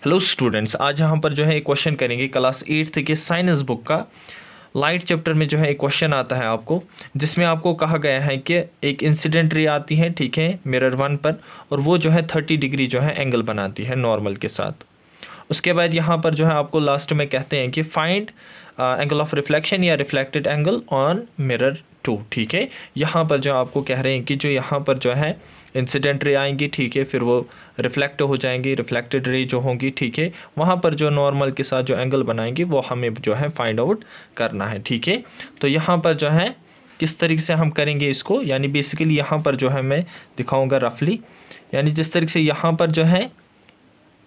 Hello students, आज यहाँ पर जो है एक क्वेश्चन करेंगे क्लास 8th के साइंस बुक का लाइट चैप्टर में जो है एक क्वेश्चन आता है आपको, जिसमें आपको कहा गया है कि एक इंसिडेंट रे आती है, ठीक है, मिरर 1 पर, और वो जो है 30 डिग्री जो है एंगल बनाती है नॉर्मल के साथ। उसके बाद यहाँ पर जो है आपको लास्ट में कहते हैं कि फाइंड एंगल ऑफ रिफ्लेक्शन या रिफ्लेक्टेड एंगल ऑन मिरर 2, ठीक है। यहाँ पर जो आपको कह रहे हैं कि जो यहाँ पर जो है इंसिडेंट रे आएंगी, ठीक है, फिर वो रिफ्लेक्ट हो जाएंगी, रिफ्लेक्टेड रे जो होंगी, ठीक है, वहाँ पर जो नॉर्मल के साथ जो एंगल बनाएंगे वो हमें जो है फाइंड आउट करना है, ठीक है। तो यहाँ पर जो है किस तरीके से हम करेंगे इसको, यानी बेसिकली यहाँ पर जो है मैं दिखाऊँगा रफली, यानी जिस तरीके से यहाँ पर जो है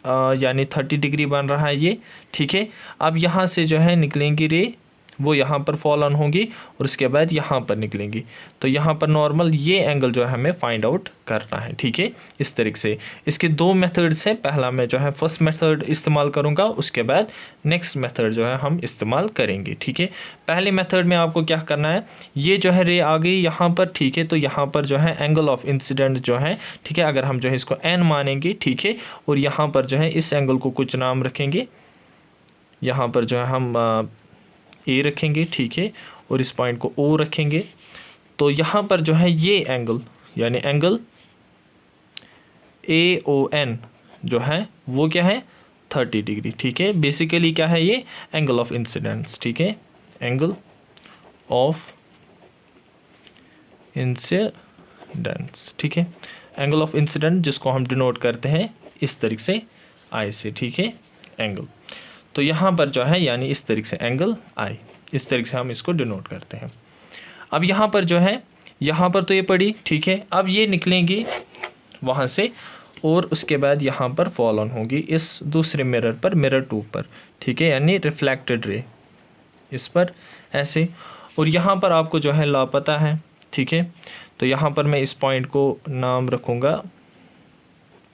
यानी 30 डिग्री बन रहा है ये, ठीक है। अब यहाँ से जो है निकलेंगी रे, वो यहाँ पर फॉल ऑन होंगी और उसके बाद यहाँ पर निकलेंगी, तो यहाँ पर नॉर्मल ये एंगल जो है हमें फाइंड आउट करना है, ठीक है। इस तरीके से इसके दो मेथड्स हैं। पहला मैं जो है फर्स्ट मेथड इस्तेमाल करूँगा, उसके बाद नेक्स्ट मेथड जो है हम इस्तेमाल करेंगे, ठीक है। पहले मेथड में आपको क्या करना है, ये जो है रे आ गई यहाँ पर, ठीक है, तो यहाँ पर जो है एंगल ऑफ इंसिडेंट जो है, ठीक है, अगर हम जो है इसको n मानेंगे, ठीक है, और यहाँ पर जो है इस एंगल को कुछ नाम रखेंगे, यहाँ पर जो है हम ए रखेंगे, ठीक है, और इस पॉइंट को ओ रखेंगे। तो यहाँ पर जो है ये एंगल यानी एंगल AON जो है वो क्या है 30 डिग्री, ठीक है। बेसिकली क्या है ये एंगल ऑफ इंसिडेंस, ठीक है, एंगल ऑफ इंसिडेंस, ठीक है, एंगल ऑफ इंसिडेंट जिसको हम डिनोट करते हैं इस तरीके से आई से, ठीक है, एंगल। तो यहाँ पर जो है यानी इस तरीके से एंगल आई, इस तरीके से हम इसको डिनोट करते हैं। अब यहाँ पर जो है यहाँ पर तो ये पड़ी, ठीक है, अब ये निकलेंगी वहाँ से और उसके बाद यहाँ पर फॉल ऑन होगी इस दूसरे मिरर पर, मिरर 2 पर, ठीक है, यानी रिफ्लेक्टेड रे इस पर ऐसे। और यहाँ पर आपको जो है लॉ पता है, ठीक है, तो यहाँ पर मैं इस पॉइंट को नाम रखूँगा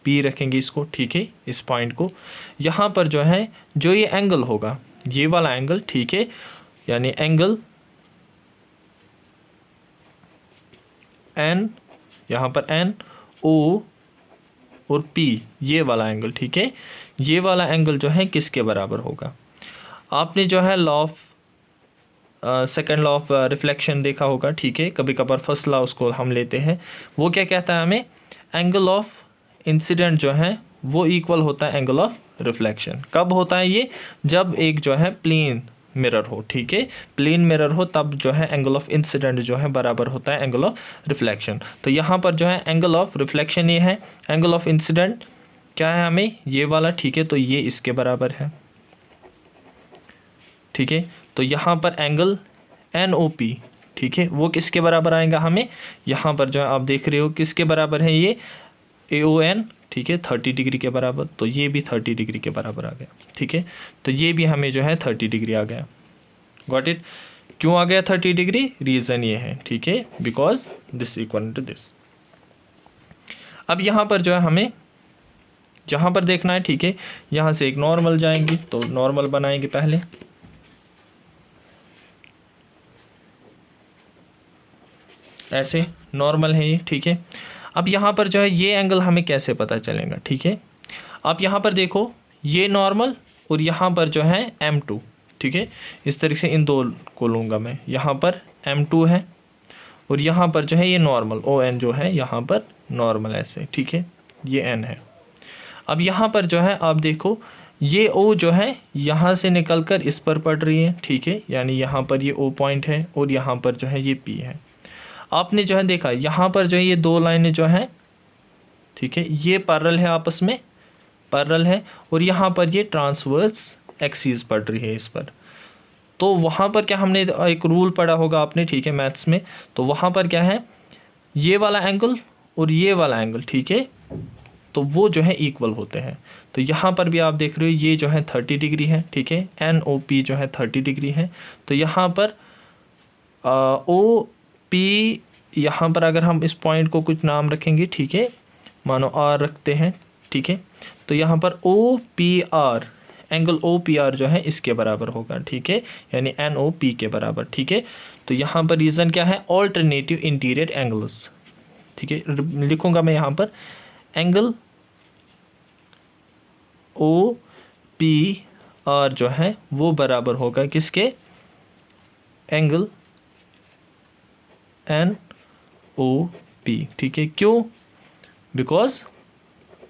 P रखेंगे इसको, ठीक है, इस पॉइंट को। यहाँ पर जो है जो ये एंगल होगा, ये वाला एंगल, ठीक है, यानी एंगल N, यहाँ पर N O और P, ये वाला एंगल, ठीक है, ये वाला एंगल जो है किसके बराबर होगा। आपने जो है law of second law of reflection देखा होगा, ठीक है, कभी कभार फर्स्ट लॉ उसको हम लेते हैं। वो क्या कहता है हमें, एंगल ऑफ इंसिडेंट जो है वो इक्वल होता है एंगल ऑफ रिफ्लेक्शन। कब होता है ये, जब एक जो है प्लेन मिरर हो, ठीक है, प्लेन मिरर हो, तब जो है एंगल ऑफ इंसिडेंट जो है बराबर होता है एंगल ऑफ रिफ्लेक्शन। तो यहाँ पर जो है एंगल ऑफ रिफ्लेक्शन ये है, एंगल ऑफ इंसिडेंट क्या है हमें ये वाला, ठीक है, तो ये इसके बराबर है, ठीक है। तो यहाँ पर एंगल NOP, ठीक है, वो किसके बराबर आएगा हमें, यहाँ पर जो है आप देख रहे हो किसके बराबर है ये AON, ठीक है, 30 डिग्री के बराबर। तो ये भी 30 डिग्री के बराबर आ गया, ठीक है, तो ये भी हमें जो है 30 डिग्री आ गया। Got it. क्यों आ गया 30 डिग्री, रीज़न ये है, ठीक है, because this equal to this. अब यहाँ पर जो है हमें यहाँ पर देखना है, ठीक है, यहाँ से एक नॉर्मल जाएंगी, तो नॉर्मल बनाएंगे पहले, ऐसे नॉर्मल है ये, ठीक है। अब यहाँ पर जो है ये एंगल हमें कैसे पता चलेगा, ठीक है। आप यहाँ पर देखो ये नॉर्मल और यहाँ पर जो है M2, ठीक है, इस तरीके से इन दो को लूँगा मैं, यहाँ पर M2 है और यहाँ पर जो है ये नॉर्मल ON जो है यहाँ पर नॉर्मल ऐसे, ठीक है, ये N है। अब यहाँ पर जो है आप देखो ये O जो है यहाँ से निकल कर इस पर पड़ रही है, ठीक है, यानी यहाँ पर ये O पॉइंट है और यहाँ पर जो है ये P है। आपने जो है देखा यहाँ पर जो है ये दो लाइनें जो हैं, ठीक है, ये पैरेलल है, आपस में पैरेलल है, और यहाँ पर ये ट्रांसवर्स एक्सिस पड़ रही है इस पर। तो वहाँ पर क्या हमने एक रूल पढ़ा होगा आपने, ठीक है, मैथ्स में, तो वहाँ पर क्या है ये वाला एंगल और ये वाला एंगल, ठीक है, तो वो जो है इक्वल होते हैं। तो यहाँ पर भी आप देख रहे हो ये जो है 30 डिग्री है, ठीक है, NOP जो है 30 डिग्री है। तो यहाँ पर OP, यहाँ पर अगर हम इस पॉइंट को कुछ नाम रखेंगे, ठीक है, मानो R रखते हैं, ठीक है, तो यहाँ पर OPR, एंगल OPR जो है इसके बराबर होगा, ठीक है, यानी NOP के बराबर, ठीक है। तो यहाँ पर रीज़न क्या है, ऑल्टरनेटिव इंटीरियर एंगल्स, ठीक है, लिखूँगा मैं यहाँ पर एंगल पी आर जो है वो बराबर होगा किसके, एंगल एन ओ पी। ठीक है, क्यों, बिकॉज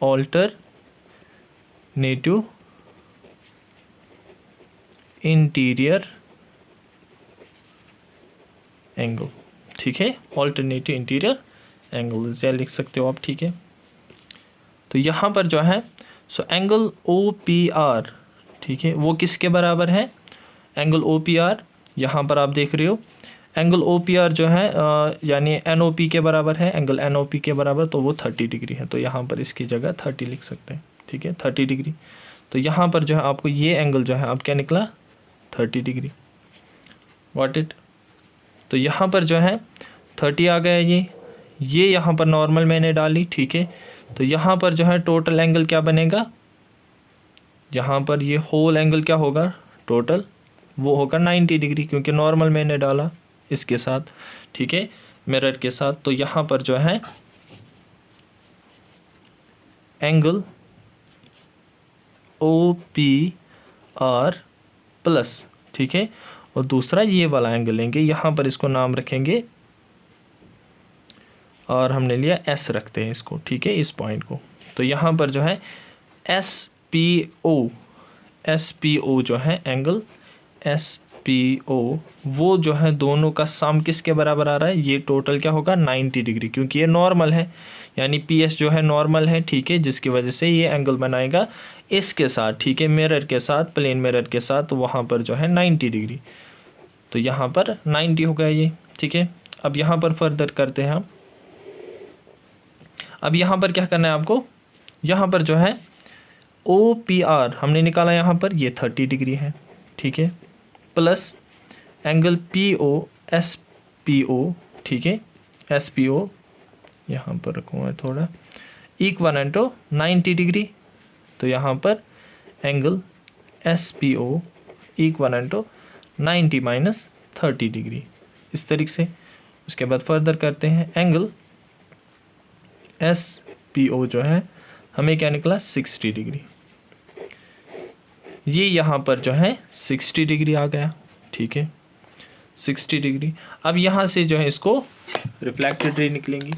ऑल्टरनेटिव इंटीरियर एंगल। ठीक है, ऑल्टरनेटिव इंटीरियर एंगल या लिख सकते हो आप। ठीक है, तो यहाँ पर जो है सो एंगल ओ पी आर, ठीक है, वो किसके बराबर है, एंगल ओ पी आर यहाँ पर आप देख रहे हो एंगल ओ पी आर जो है यानी एन ओ पी के बराबर है, एंगल एन ओ पी के बराबर, तो वो 30 डिग्री है। तो यहाँ पर इसकी जगह 30 लिख सकते हैं। ठीक है, 30 डिग्री। तो यहाँ पर जो है आपको ये एंगल जो है आप क्या निकला, 30 डिग्री। व्हाट इट, तो यहाँ पर जो है 30 आ गया ये यहाँ पर नॉर्मल मैंने डाली। ठीक है, तो यहाँ पर जो है टोटल एंगल क्या बनेगा, यहाँ पर ये होल एंगल क्या होगा टोटल, वो होगा 90 डिग्री, क्योंकि नॉर्मल मैंने डाला इसके साथ। ठीक है, मिरर के साथ। तो यहाँ पर जो है angle O P R plus, ठीक है, और दूसरा ये वाला एंगल लेंगे, यहाँ पर इसको नाम रखेंगे और हमने लिया एस रखते हैं इसको। ठीक है, इस पॉइंट को। तो यहाँ पर जो है एस पी ओ जो है एंगल एस पी ओ, वो जो है दोनों का सम किसके बराबर आ रहा है, ये टोटल क्या होगा 90 डिग्री, क्योंकि ये नॉर्मल है, यानी पी एस जो है नॉर्मल है। ठीक है, जिसकी वजह से ये एंगल बनाएगा इसके साथ, ठीक है, मिरर के साथ, प्लेन मिरर के साथ, तो वहाँ पर जो है 90 डिग्री। तो यहाँ पर 90 हो गया ये। ठीक है, अब यहाँ पर फर्दर करते हैं हम। अब यहाँ पर क्या करना है आपको, यहाँ पर जो है ओ पी आर हमने निकाला, यहाँ पर ये 30 डिग्री है। ठीक है, plus angle P O S P O, ठीक है, एस पी ओ यहाँ पर रखूँगा थोड़ा, इक्वल टू 90 डिग्री। तो यहाँ पर angle S P O equal to 90 minus 30 degree, इस तरीके से। उसके बाद फर्दर करते हैं, एंगल एस पी ओ जो है हमें क्या निकला 60 डिग्री, ये यहाँ पर जो है 60 डिग्री आ गया। ठीक है, 60 डिग्री। अब यहाँ से जो है इसको रिफ्लेक्टेड रे निकलेंगी।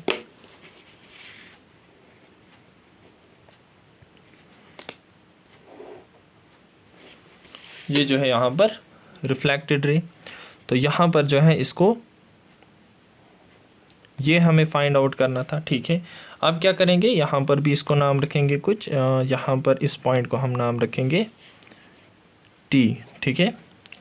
ये जो है यहाँ पर रिफ्लेक्टेड रे, तो यहाँ पर जो है इसको ये हमें फाइंड आउट करना था। ठीक है, अब क्या करेंगे, यहाँ पर भी इसको नाम रखेंगे कुछ, यहाँ पर इस पॉइंट को हम नाम रखेंगे टी। ठीक है,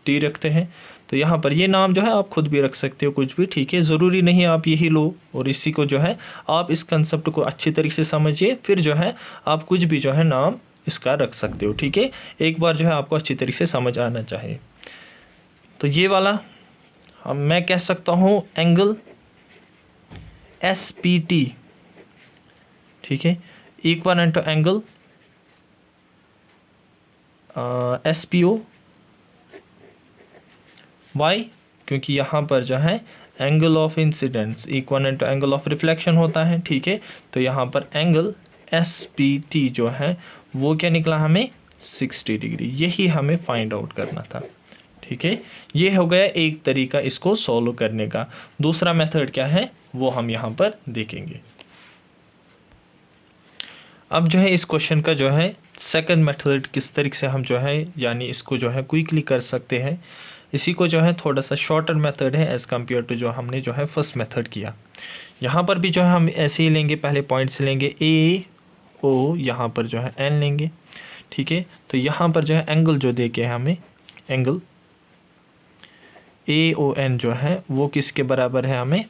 टी रखते हैं। तो यहाँ पर ये नाम जो है आप खुद भी रख सकते हो कुछ भी। ठीक है, ज़रूरी नहीं आप यही लो, और इसी को जो है आप इस कंसेप्ट को अच्छी तरीके से समझिए, फिर जो है आप कुछ भी जो है नाम इसका रख सकते हो। ठीक है, एक बार जो है आपको अच्छी तरीके से समझ आना चाहिए। तो ये वाला अब मैं कह सकता हूँ एंगल एस पी टी, ठीक है, equal to angle S P O. Why, क्योंकि यहाँ पर जो है angle of incidence equal to angle of reflection होता है। ठीक है, तो यहाँ पर एंगल एस पी टी जो है वो क्या निकला हमें 60 डिग्री, यही हमें फाइंड आउट करना था। ठीक है, ये हो गया एक तरीका इसको सॉल्व करने का। दूसरा मेथड क्या है वो हम यहाँ पर देखेंगे। अब जो है इस क्वेश्चन का जो है सेकंड मेथड किस तरीके से हम जो है यानी इसको जो है क्विकली कर सकते हैं, इसी को जो है थोड़ा सा शॉर्टर मेथड है एज़ कम्पेयर टू जो हमने जो है फर्स्ट मेथड किया। यहाँ पर भी जो है हम ऐसे ही लेंगे, पहले पॉइंट्स लेंगे ए ओ, यहाँ पर जो है एन लेंगे। ठीक है, तो यहाँ पर जो है एंगल जो दे के हमें एंगल ए ओ एन जो है वो किसके बराबर है, हमें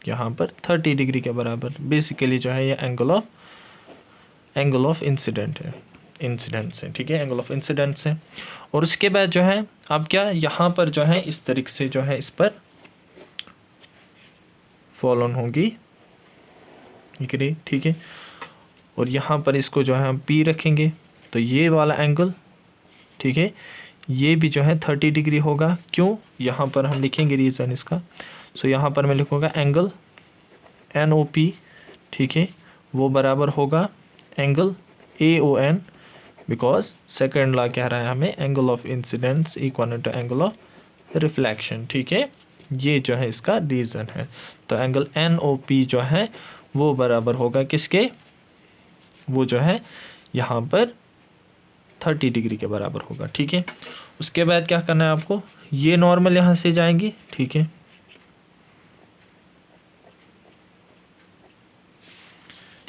यहाँ पर 30 डिग्री के बराबर। बेसिकली जो है ये एंगल ऑफ इंसिडेंट है, इंसिडेंस है। ठीक है, एंगल ऑफ इंसिडेंस है। और उसके बाद जो है अब क्या यहाँ पर जो है इस तरीके से जो है इस पर फॉल ऑन होगी डिग्री। ठीक है, और यहाँ पर इसको जो है हम पी रखेंगे, तो ये वाला एंगल, ठीक है, ये भी जो है 30 डिग्री होगा। क्यों, यहाँ पर हम लिखेंगे रीज़न इसका। सो यहाँ पर मैं लिखूँगा एंगल एन ओ पी, ठीक है, वो बराबर होगा angle A O N because second law कह रहा है हमें angle of incidence equal to angle of reflection, ठीक है। ये जो है इसका रीज़न है। तो एंगल NOP जो है वो बराबर होगा किसके, वो जो है यहाँ पर 30 डिग्री के बराबर होगा, ठीक है। उसके बाद क्या करना है आपको, ये नॉर्मल यहाँ से जाएंगी, ठीक है।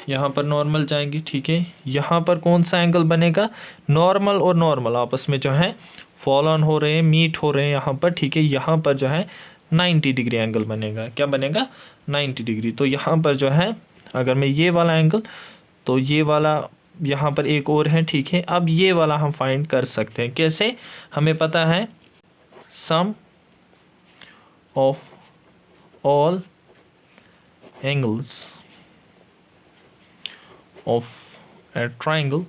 यहाँ पर नॉर्मल जाएंगी, ठीक है। यहाँ पर कौन सा एंगल बनेगा, नॉर्मल और नॉर्मल आपस में जो है फॉल ऑन हो रहे हैं, मीट हो रहे हैं यहाँ पर, ठीक है। यहाँ पर जो है 90 डिग्री एंगल बनेगा, क्या बनेगा, 90 डिग्री। तो यहाँ पर जो है अगर मैं ये वाला एंगल, तो ये वाला यहाँ पर एक और है, ठीक है। अब ये वाला हम फाइंड कर सकते हैं, कैसे, हमें पता है sum of all angles of a triangle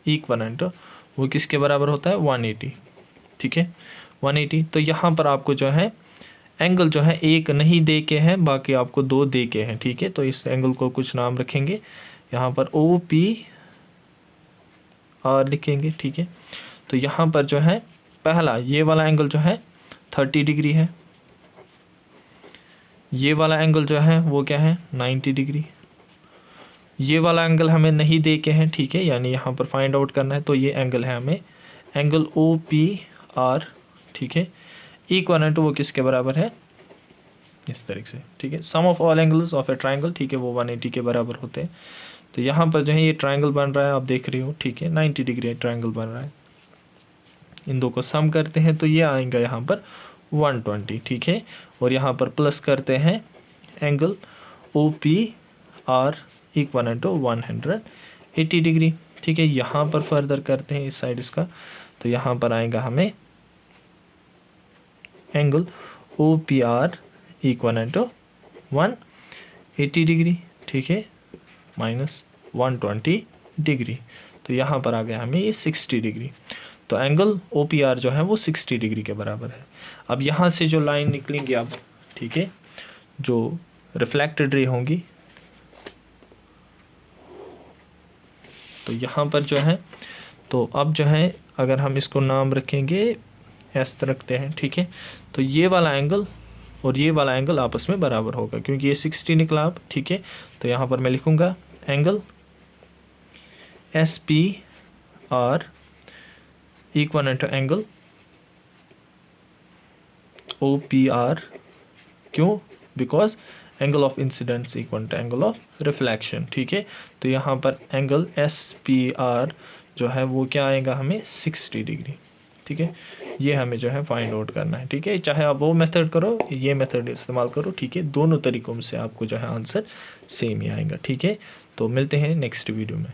equivalent, वो किसके बराबर होता है, 180, ठीक है, 180। तो यहाँ पर आपको जो है एंगल जो है एक नहीं दे के हैं, बाकी आपको दो दे के हैं, ठीक है। तो इस एंगल को कुछ नाम रखेंगे, यहाँ पर OPR लिखेंगे, ठीक है। तो यहाँ पर जो है पहला ये वाला एंगल जो है 30 डिग्री है, ये वाला एंगल जो है वो क्या है 90 डिग्री, ये वाला एंगल हमें नहीं दे के हैं, ठीक है, यानी यहाँ पर फाइंड आउट करना है। तो ये एंगल है हमें एंगल OPR, ठीक है, इक्वल टू वो किसके बराबर है, इस तरीके से, ठीक है। Sum of all angles of a triangle, ठीक है, वो 180 के बराबर होते हैं। तो यहाँ पर जो है ये ट्राइंगल बन रहा है, आप देख रहे हो, ठीक है, 90 डिग्री ट्राइंगल बन रहा है। इन दो को सम करते हैं तो ये आएगा यहाँ पर 120, ठीक है। और यहाँ पर प्लस करते हैं angle OPR equal to 180 degree, ठीक है। यहाँ पर फर्दर करते हैं इस साइड इसका, तो यहाँ पर आएगा हमें angle OPR equal to 180 degree, ठीक है, माइनस 120 डिग्री। तो यहाँ पर आ गया हमें ये 60 डिग्री। तो एंगल OPR जो है वो 60 डिग्री के बराबर है। अब यहाँ से जो लाइन निकलेंगी अब, ठीक है, जो रिफ्लेक्टेड रे होंगी, तो यहाँ पर जो है, तो अब जो है अगर हम इसको नाम रखेंगे, एस रखते हैं, ठीक है। तो ये वाला एंगल और ये वाला एंगल आपस में बराबर होगा, क्योंकि ये 60 निकला अब, ठीक है। तो यहाँ पर मैं लिखूँगा angle SPR equal to angle OPR, क्यों, because angle of incidence equal to angle of reflection, ठीक है। तो यहाँ पर एंगल SPR जो है वो क्या आएगा हमें 60 डिग्री, ठीक है। ये हमें जो है फाइंड आउट करना है, ठीक है। चाहे आप वो मेथड करो, ये मेथड इस्तेमाल करो, ठीक है, दोनों तरीक़ों से आपको जो है आंसर सेम ही आएगा, ठीक है। तो मिलते हैं नेक्स्ट वीडियो में।